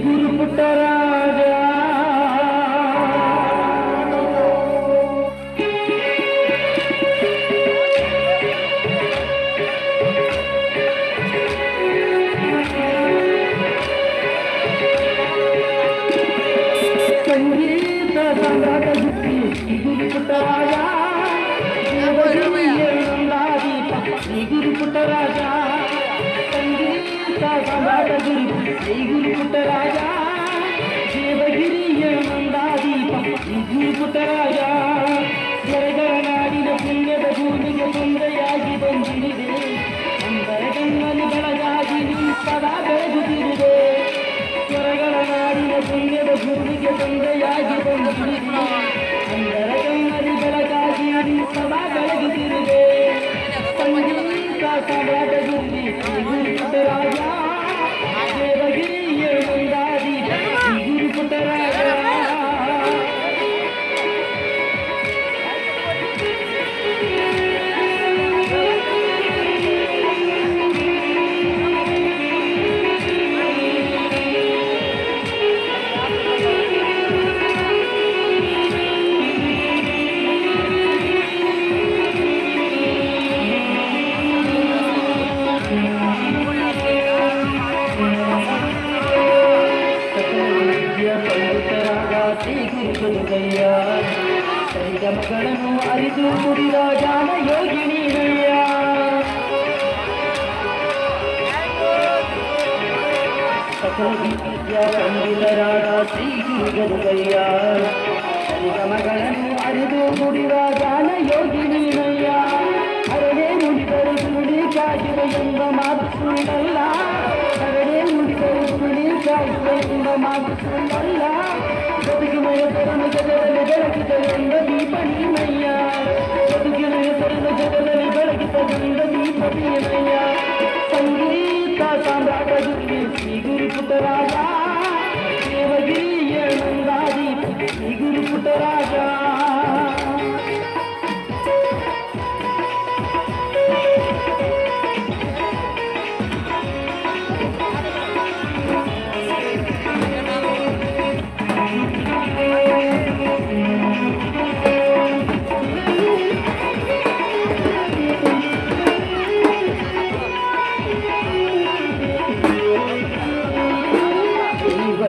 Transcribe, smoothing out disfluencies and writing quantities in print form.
ಗುರು ಪುಟ್ಟರಾಜ ಸಂಗೀತ ಸಾಮ್ರಾಟ ಗುರು ಪುಟ್ಟರಾಜ ಗುರು ಪುಟ್ಟರಾಜ ಸಂಗೀತ ಸಾಮ್ರಾಟ ಗುರು ಪುಟ್ಟರಾಜ ದೇವಗಿರಿಯ ನಂದಾದೀಪ ಗುರು ಪುಟ್ಟರಾಜ ಸ್ವರ್ಗಗಳ ನಾಡಿನ ಪುಣ್ಯದ ಭೂಮಿಗೆ ತೊಂದರೆಯಾಗಿ ಬಂದಿದೆ ಅಂದರ ಕಣ್ಣಲ್ಲಿ ಬೆಳಗಾಗಿ ಸದಾ ಬೆಳಗುತ್ತಿರುವೆ ಸ್ವರಗಳ ನಾಡಿನ ಪುಣ್ಯದ ಭೂಮಿಗೆ ತೊಂದರೆಯಾಗಿ ಬಂದಿದೆ ಅಂದರ ಕಣ್ಣಲ್ಲಿ ಬೆಳಗಾಗಿ ಸದಾ ಬೆಳಗುತ್ತಿರುವೆ ಸಂಗೀತ ಸಾಮ್ರಾಟ ಗುರು ಪುಟ್ಟರಾಜ ದೇವಗಿರಿಯ ನಂದಾದೀಪ ಗುರು ಪುಟ್ಟರಾಜ ಸಂಗಮಗಳನ್ನು ಅರಿತು ಕುಡಿದ ಜಾನ ಯೋಗಿನಿನಯ್ಯ ಸಕಲ ವಿದ್ಯಾ ಪಂಡಿತರಾದ ಶ್ರೀ ಗುರುಗಯ್ಯ ಸಂಗಮಗಳನ್ನು ಅರಿತು ಕುಡಿದ ಜಾನ ಯೋಗಿನಿನಯ್ಯ ಹರಡೆ ನುಡಿದರು ಸುರುಳಿ ಕಾಯುವ ಎಂಬ ಮಾತು ಸುಳ್ಳಲ್ಲ ಹರಡೆ ನುಡಿದರು ಸುರುಳಿ ಕಾಯುವ ಎಂಬ ಮಾತು ಸುಳ್ಳಲ್ಲ ಬದುಕಿನ ಹೆಸರನ್ನು ಜಗದಲ್ಲಿ ಬೆಳಗಿದೆಂದ ದೀಪ ನೀನಯ್ಯ ಬದುಕಿನ ಹೆಸರನ್ನು ಜಗದಲ್ಲಿ ಬೆಳಗಿದೆಂದ ದೀಪ ನೀನಯ್ಯ ಸಂಗೀತ ಸಾಮ್ರಾಟ ಶ್ರೀ ಗುರು ಪುಟ್ಟರಾಜ ದೇವಗಿರಿಯ ನಂದಾದೀಪ ಶ್ರೀ ಗುರು ಪುಟ್ಟರಾಜ